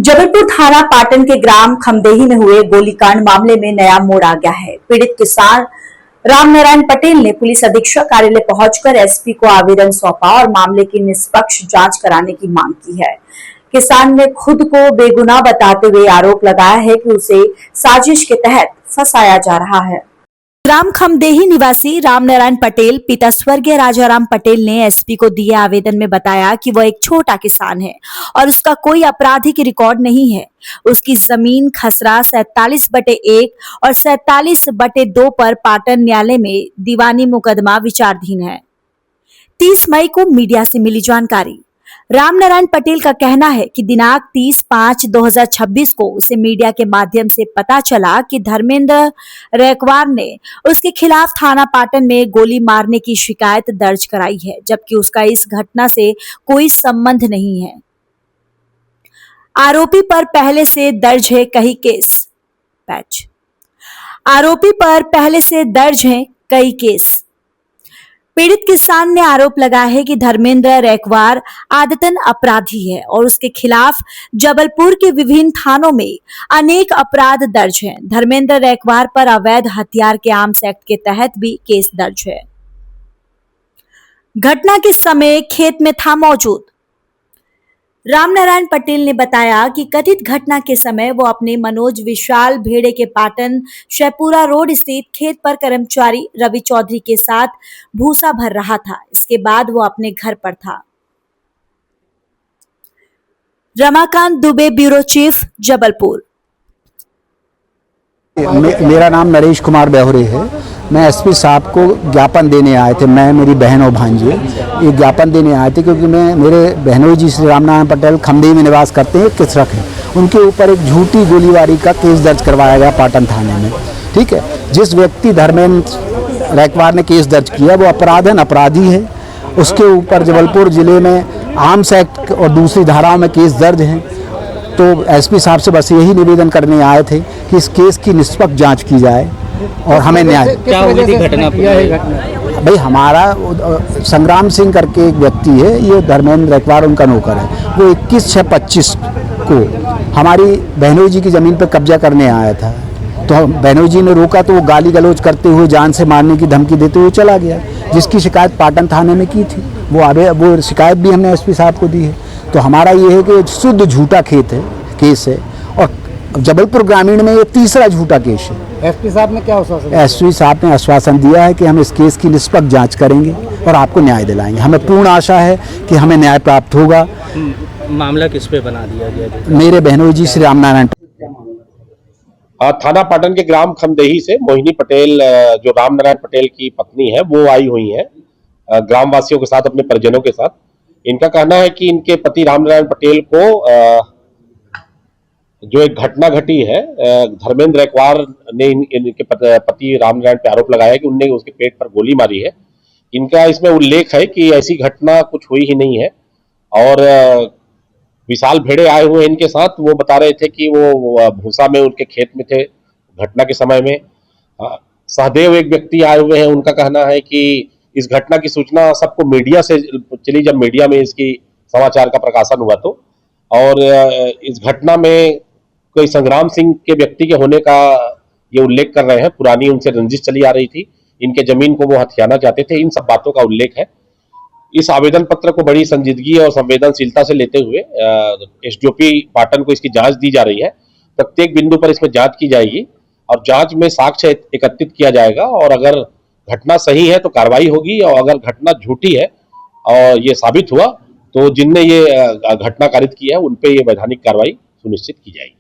जबलपुर थाना पाटन के ग्राम खमदेही में हुए गोलीकांड मामले में नया मोड़ आ गया है। पीड़ित किसान रामनारायण पटेल ने पुलिस अधीक्षक कार्यालय पहुंचकर एसपी को आवेदन सौंपा और मामले की निष्पक्ष जांच कराने की मांग की है। किसान ने खुद को बेगुनाह बताते हुए आरोप लगाया है कि उसे साजिश के तहत फंसाया जा रहा है। ग्राम खमदेही निवासी रामनारायण पटेल पिता स्वर्गीय राजाराम पटेल ने एसपी को दिए आवेदन में बताया कि वह एक छोटा किसान है और उसका कोई आपराधिक रिकॉर्ड नहीं है। उसकी जमीन खसरा 47/1 और 47/2 पर पाटन न्यायालय में दीवानी मुकदमा विचाराधीन है। 30 मई को मीडिया से मिली जानकारी। रामनारायण पटेल का कहना है कि दिनांक 30/5/2026 को उसे मीडिया के माध्यम से पता चला कि धर्मेंद्र रैकवार ने उसके खिलाफ थाना पाटन में गोली मारने की शिकायत दर्ज कराई है, जबकि उसका इस घटना से कोई संबंध नहीं है। आरोपी पर पहले से दर्ज है कई केस। आरोपी पर पहले से दर्ज है कई केस। पीड़ित किसान ने आरोप लगाया है कि धर्मेंद्र रैकवार आदतन अपराधी है और उसके खिलाफ जबलपुर के विभिन्न थानों में अनेक अपराध दर्ज हैं। धर्मेंद्र रैकवार पर अवैध हथियार के आर्म्स एक्ट के तहत भी केस दर्ज है। घटना के समय खेत में था मौजूद। रामनारायण पटेल ने बताया कि कथित घटना के समय वो अपने मनोज विशाल भेड़े के पाटन शेपुरा रोड स्थित खेत पर कर्मचारी रवि चौधरी के साथ भूसा भर रहा था। इसके बाद वो अपने घर पर था। Ramakant Dubey, bureau chief, Jabalpur. मेरा नाम नरेश कुमार बेहुरे है। मैं एसपी साहब को ज्ञापन देने आए थे। मैं, मेरी बहन और भांजी ये ज्ञापन देने आए थे क्योंकि मेरे बहनोई जी श्री रामनारायण पटेल खमदेही में निवास करते हैं, किसरक है। उनके ऊपर एक झूठी गोलीबारी का केस दर्ज करवाया गया पाटन थाने में। ठीक है, जिस व्यक्ति धर्मेंद्र रैकवार ने केस दर्ज किया वो अपराधी है। उसके ऊपर जबलपुर जिले में आर्म्स एक्ट और दूसरी धाराओं में केस दर्ज हैं। तो एसपी साहब से बस यही निवेदन करने आए थे कि इस केस की निष्पक्ष जांच की जाए और हमें न्याय। क्या हुई थी घटना? भाई, हमारा संग्राम सिंह करके एक व्यक्ति है, ये धर्मेंद्र रैकवार उनका नौकर है। वो 21/6/25 को हमारी बहनोई जी की ज़मीन पर कब्जा करने आया था। तो बहनोई जी ने रोका तो वो गाली गलौज करते हुए जान से मारने की धमकी देते हुए चला गया, जिसकी शिकायत पाटन थाने में की थी। वो शिकायत भी हमने एसपी साहब को दी है। तो हमारा ये है कि शुद्ध झूठा केस है और जबलपुर ग्रामीण में ये तीसरा झूठा केस है। एसपी साहब ने क्या आश्वासन? एसपी साहब ने आश्वासन दिया है कि हम इस केस की निष्पक्ष जांच करेंगे और आपको न्याय दिलाएंगे। हमें पूर्ण आशा है कि हमें न्याय प्राप्त होगा। मामला किस पे बना दिया गया? मेरे बहनोई जी श्री रामनारायण। थाना पाटन के ग्राम खमदेही से मोहिनी पटेल, जो रामनारायण पटेल की पत्नी है, वो आई हुई है ग्रामवासियों के साथ, अपने परिजनों के साथ। इनका कहना है कि इनके पति रामनारायण पटेल को जो एक घटना घटी है, धर्मेंद्र रैकवार ने इनके पति रामनारायण पे आरोप लगाया कि उनने उसके पेट पर गोली मारी है। इनका इसमें उल्लेख है कि ऐसी घटना कुछ हुई ही नहीं है और विशाल भेड़े आए हुए इनके साथ। वो बता रहे थे कि वो भूसा में उनके खेत में थे घटना के समय में। सहदेव एक व्यक्ति आए हुए हैं, उनका कहना है कि इस घटना की सूचना सबको मीडिया से चली, जब मीडिया में इसकी समाचार का प्रकाशन हुआ तो। और इस घटना में कोई संग्राम सिंह के व्यक्ति के होने का ये उल्लेख कर रहे हैं। पुरानी उनसे रंजिश चली आ रही थी, इनके जमीन को वो हथियाना चाहते थे। इन सब बातों का उल्लेख है। इस आवेदन पत्र को बड़ी संजीदगी और संवेदनशीलता से लेते हुए एसडीओपी पाटन को इसकी जांच दी जा रही है। प्रत्येक बिंदु पर इसमें जांच की जाएगी और जांच में साक्ष्य एकत्रित किया जाएगा और अगर घटना सही है तो कार्रवाई होगी और अगर घटना झूठी है और ये साबित हुआ तो जिनने ये घटना कारित की है उन पे ये वैधानिक कार्रवाई सुनिश्चित की जाएगी।